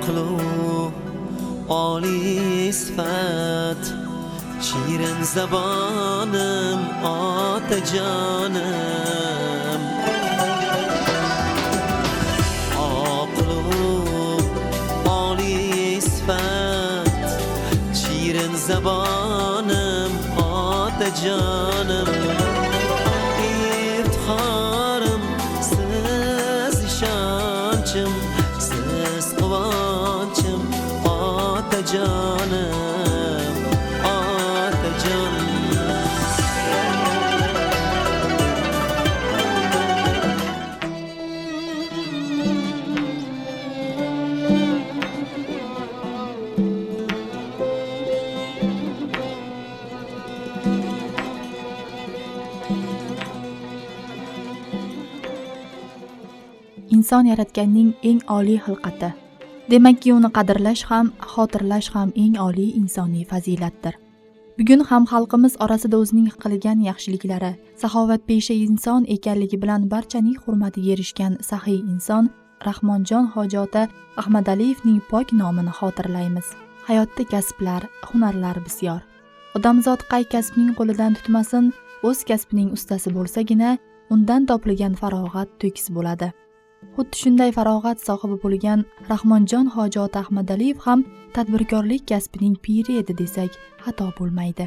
aqlu oliy sifat, shirin zabonim otajonim. Aqlu oliy sifat, shirin zabonim otajonim. İftiharım siz ishonchim, siz quvonchim otajonim, otajonim. Inson yaratganning eng oliy xilqati. Demakki uni qadrlash ham, xotirlash ham eng oliy insoniy fazilatdir. Bugun ham xalqimiz orasida o'zining qilgan yaxshiliklari, saxovatpesha inson ekanligi bilan barchaning hurmatiga erishgan saxiy inson Rahmonjon Hoji ota Ahmadaliyevning pok nomini xotirlaymiz. Hayotda kasblar, hunarlar bisyor. Odamzod qay kasbning qo'lidan tutmasin, o'z kasbining ustasi bo'lsagina, undan topilgan farog'at to'kis bo'ladi. Xuddi shunday farog'at sohibi bo'lgan Rahmonjon Hoji ota Ahmadaliyev ham tadbirkorlik kasbining piri edi desak xato bo'lmaydi.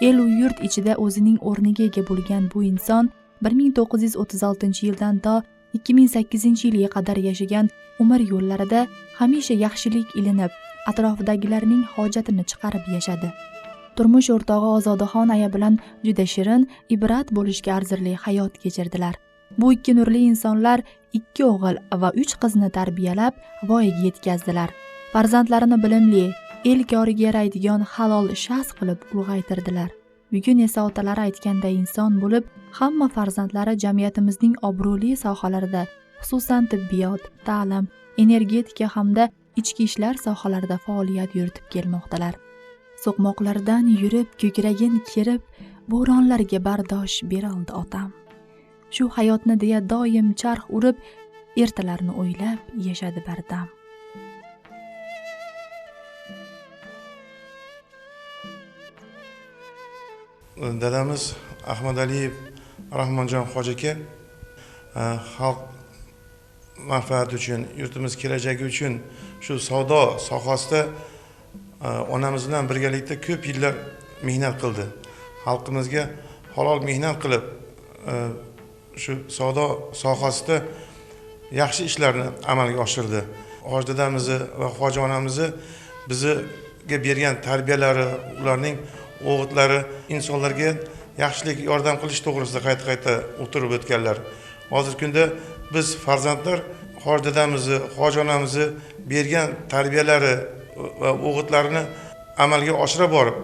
El u yurt ichida o'zining o'rniga ega bo'lgan bu inson 1936-yildan to 2008-yilga qadar yashagan umr yo'llarida hamisha yaxshilik ilinib, atrofidagilarning hojatini chiqarib yashadi. Turmush o'rtog'i Ozodaxon aya bilan juda shirin, ibrat bo'lishga arzirli hayot kechirdilar. Bu ikki nurli insonlar 2 o'g'il va 3 qizni tarbiyalab, voyaga yetkazdilar. Farzandlarini bilimli, el koriga yaraydigan halol shaxs qilib ulg'aytirdilar. Bugun esa otalari aytganday inson bo'lib, hamma farzandlari jamiyatimizning obro'li sohalarida, xususan tibbiyot, ta'lim, energetika hamda ichki ishlar sohalarida faoliyat yuritib kelmoqdalar. So'qmoqlardan yurib, ko'kragin kerib, bo'ronlarga bardosh beroldi otam. Shu hayotni deya doim charx urib, ertalarni o'ylab yashadi bardam. Dadamiz Ahmadaliyev Rahmonjon Hoji aka xalq manfaati uchun, yurtimiz kelajagi uchun shu savdo sohasida onamiz bilan birgalikda ko'p yillar mehnat qildi. Xalqimizga halol mehnat qilib, shu savdo sohasida yaxshi ishlarni amalga oshirdi. Hoji dadamizni va hoji onamizni bizga bergan tarbiyalari, ularning o'g'itlari insonlarga yaxshilik yordam qilish to'g'risida qayta o'tirib o'tganlar. Hozirgi kunda biz farzandlar hoji dadamizni, hoji onamizni bergan tarbiyalari va o'g'itlarini amalga oshira borib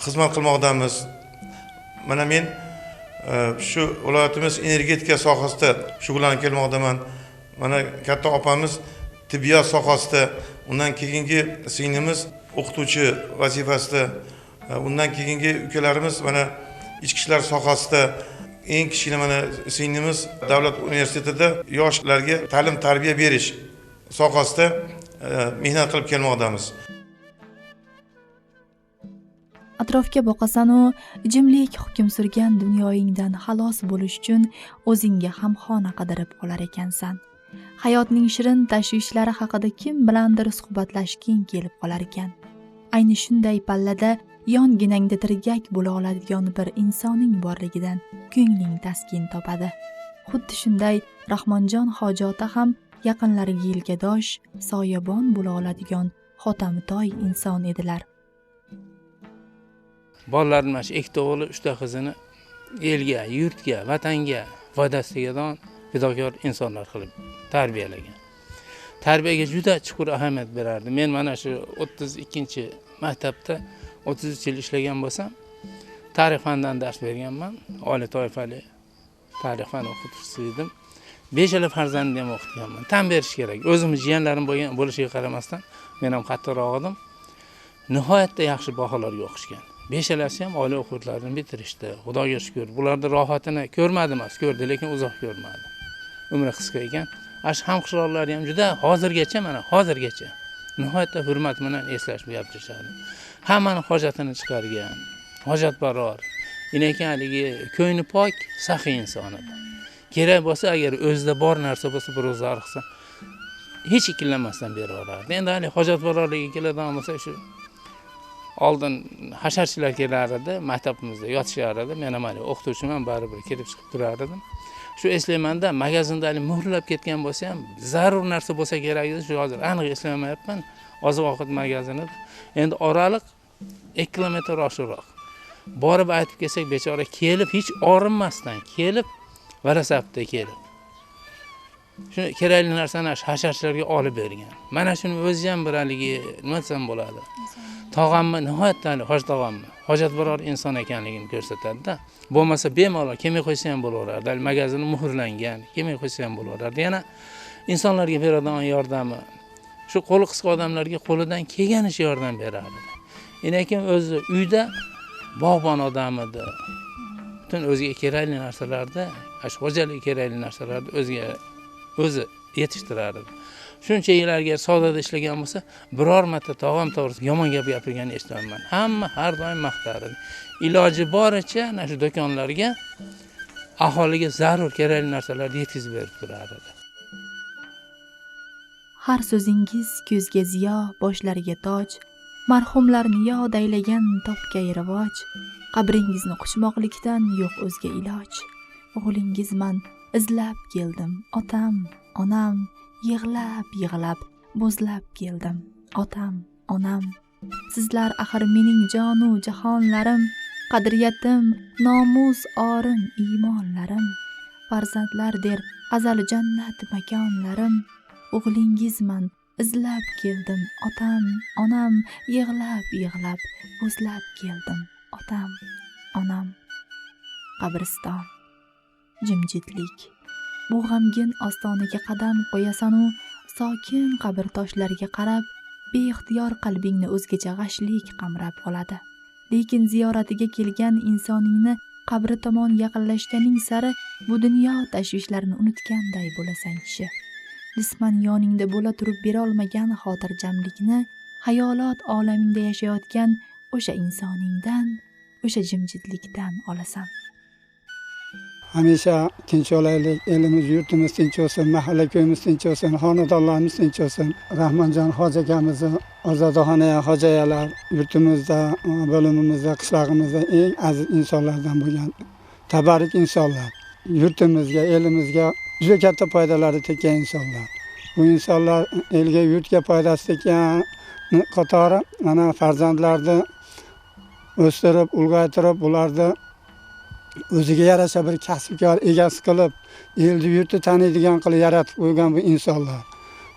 xizmat qilmoqdamiz. Mana men shu viloyatimiz energetika sohasida shug'ullanib kelmoqdaman. Mana katta opamiz tibbiyot sohasida, undan keyingi singlimiz o'qituvchi vazifasida, undan keyingi ukalarimiz mana ichki ishlar sohasida, eng kichkina mana singlimiz davlat universitetida yoshlarga ta'lim tarbiya berish sohasida mehnat qilib kelmoqdamiz. Atrofga boqasan-u, jimlik hukm surgan dunyoyingdan xalos bo'lish uchun o'zingga ham xona qidirib olar ekansan. Hayotning shirin tashvishlari haqida kim bilandir suhbatlashging kelib qolar ekan. Ayni shunday pallada yonginangda tirgak bo'la oladigan bir insoning borligidan ko'ngling taskin topadi. Xuddi shunday Rahmonjon Hoji ota ham yaqinlariga yelkadosh, soyabon bo'la oladigan xotamtoy inson edilar. Bolalarni mana shu 2 o'g'li, 3 qizini elga, yurtga, vatanga foydasiga fidokor insonlar qilib tarbiyalagan. Tarbiyaga juda chuqur ahamiyat berardi. Men mana shu 32-maktabda 33 yil ishlagan bo'lsam, tarix fanidan dars berganman. Oliy toifali tarix fani o'qituvchisi edim. 5 farzandni ham o'qitganman. Tan berish kerak. O'zimiz jiyanlarim bo'lishiga qaramasdan, men ham qattiqroq edim. Nihoyatda yaxshi baholarga o'qishgan. 5 ham oliy o'quvchilarni bitirishdi. Xudoga shukr. Bularda rohatini ko'rmadim emas, ko'rdi, lekin uzoq ko'rmadi. Umri qisqa ekan. Hamqishloqlari ham juda hozirgacha nihoyatda hurmat bilan eslashib gapirishadi. Hammani hojatini chiqargan, hojatbaror. Lekin haligi ko'ngli pok, saxiy inson edi. Kerak bo'lsa, agar o'zida bor narsa bo'lsa, biroz arxsa, hech ikkilanmasdan beraverardi. Endi hali hojatbarorligi keladigan bo'lsa, shu oldin hasharchilar kelar edi, maktabimizda yotishar edi. Men ham o'qituvchiman, baribir kelib chiqib turar edim. Shu eslaymanda, magazinda muhrlab ketgan bo'lsa ham, zarur narsa bo'lsa kerak edi, shu hozir aniq eslamayapman. Oziq-ovqat magazini. Endi oraliq 2 kilometr oshiqroq. Borib aytib kelsak, bechora kelib, hech orinmasdan kelib, varasapda kelib. Shuni kerakli narsani hasharchilarga olib bergan. Mana shuni o'zi ham bir haligi nima desam bo'ladi. Tog'amni nihoyatda hoj tog'amni hojatbaror inson ekanligini ko'rsatadi-da. Bo'lmasa bemalol kelmay qo'ysa ham bo'laverardi. Magazinni muhrlangan, kelmay qo'ysa ham bo'laverardi. Yana insonlarga beradigan yordami shu qo'li qisqa odamlarga qo'lidan kelganicha yordam berardi. Lekin o'zi uyda bog'bon odam edi. Butun o'ziga kerakli narsalarda, xo'jalikka kerakli narsalarni o'zi yetishtirardi. Shuncha yillarga sodada ishlagan bo'lsa, biror marta tog'am to'g'risida yomon gap gapirganini eshitmadim. Hamma har doim maqtardi. Iloji boricha ana shu do'konlarga aholiga zarur kerakli narsalarni yetkazib berib turardi. Har so'zingiz ko'zga ziyo, boshlariga toj, marhumlarni yod aylagan topgay rivoj, qabringizni quchmoqlikdan yo'q o'zga iloj. O'g'lingizman, izlab keldim, otam, onam, yig'lab, bo'zlab keldim, otam, onam. Sizlar axir mening jonu jahonlarim, qadriyatim, nomus, orim, iymonlarim. Farzandlar der azal jannat makonlarim. O'g'lingizman, izlab keldim, otam, onam, yig'lab, bo'zlab keldim, otam, onam. Qabriston, jimjitlik. Bu g'amgin ostonaga qadam qo'yasan-u, sokin qabr toshlariga qarab, beixtiyor qalbingni o'zgacha g'ashlik qamrab oladi. Lekin ziyoratiga kelgan insoningni qabri tomon yaqinlashganing sari bu dunyo tashvishlarini unutganday bo'lasan kishi. Jisman yoningda bo'la turib bera olmagan xotirjamlikni xayolot olamingda yashayotgan o'sha insoningdan, o'sha jimjitlikdan olasan. Hamisha tinch olaylik, elimiz, yurtimiz tinch bo'lsin, mahalla ko'yimiz tinch bo'lsin, xonadonlarimiz tinch bo'lsin. Rahmonjon hoji akamizni ozodaxona hojayalar yurtimizda, bo'limimizda, qishlog'imizda eng aziz insonlardan bo'lgan tabarik insonlar. Yurtimizga, elimizga juda katta foydalari tekkan insonlar. Bu insonlar elga, yurtga foydasi tekkan qatori mana farzandlarni o'stirib, ulg'aytirib, ularni o'ziga yarasha bir kasbkor egasi qilib, elni yurtni taniydigan qilib yaratib qo'ygan bu insonlar.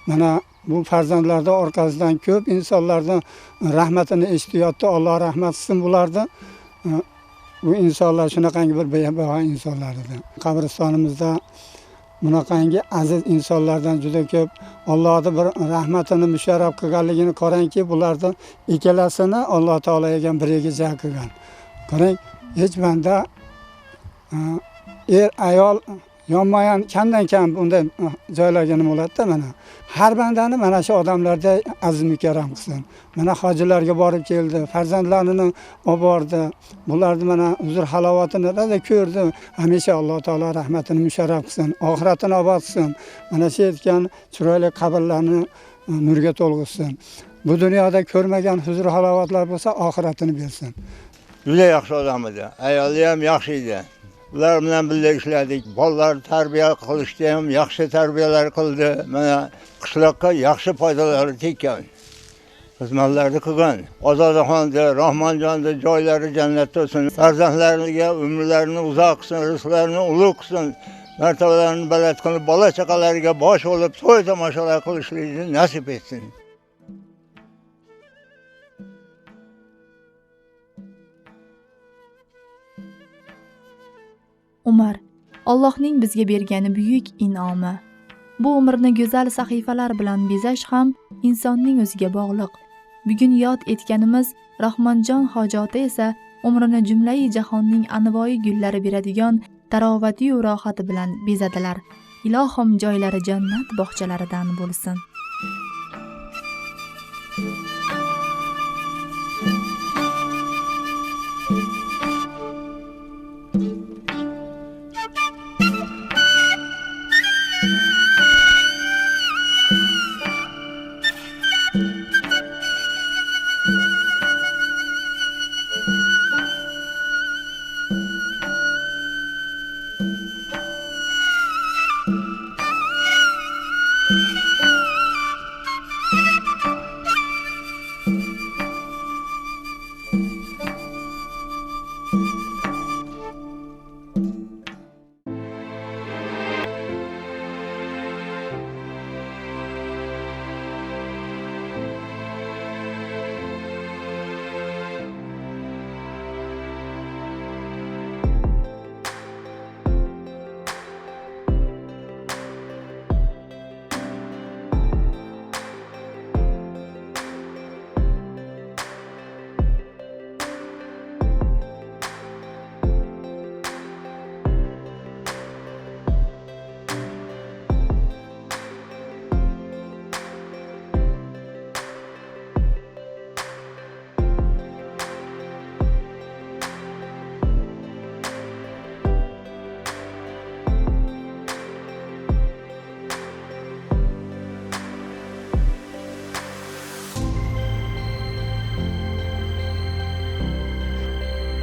Mana bu farzandlarning orqasidan ko'p insonlarning rahmatini eshitiyotdi. Alloh rahmat qilsin bularni. Bu insonlar shunaqangi bir bebaho insonlar edi. Qabristonimizda bunaqangi aziz insonlardan juda ko'p Allohning bir rahmatini musharraf qilganligini qarangki, bularning ikkalasini Alloh taolo egan biriga jar qilgan. Qarang, hech banda ayol yonmayan kamdan-kam bunday joylarga nima bo'ladi-da mana. Har bandani mana shu odamlarda aziz mukarram qilsin. Mana hojilarga borib keldi, farzandlarini olib bordi. Bularni mana huzur halovatini rosa ko'rdi. Hamisha Alloh taolo rahmatini musharraf qilsin, oxiratini obod qilsin. Mana shu aytgan chiroyli qabrlarni nurga to'lg'itsin. Bu dunyoda ko'rmagan huzur halovatlar bo'lsa, oxiratini bersin. Juda yaxshi odam edi. Ayoli ham yaxshi edi. Ular bilan birga ishladik. Bolalar tarbiya qilishda ham yaxshi tarbiyalar qildi. Mana qishloqqa yaxshi foydalari tekkan. Xizmatlarni qilgan. Ozodaxonda, Rahmonjonda joylari jannatda bo'lsin. Farzandlariga umrlarini uzoq qilsin, rizqlarini ulug' qilsin. Martabalarini baland qilib, bola chaqalariga bosh bo'lib, to'y tomoshalar qilishlikni nasib etsin. Umar, Allohning bizga bergani buyuk in'omi. Bu umrni go'zal sahifalar bilan bezash ham insonning o'ziga bog'liq. Bugun yod etganimiz Rahmonjon hoji ota esa umrini jumlai jahonning anvoyi gullari beradigan tarovati va rohati bilan bezadilar. Ilohim joylari jannat bog'chalaridan bo'lsin. bo'ldi.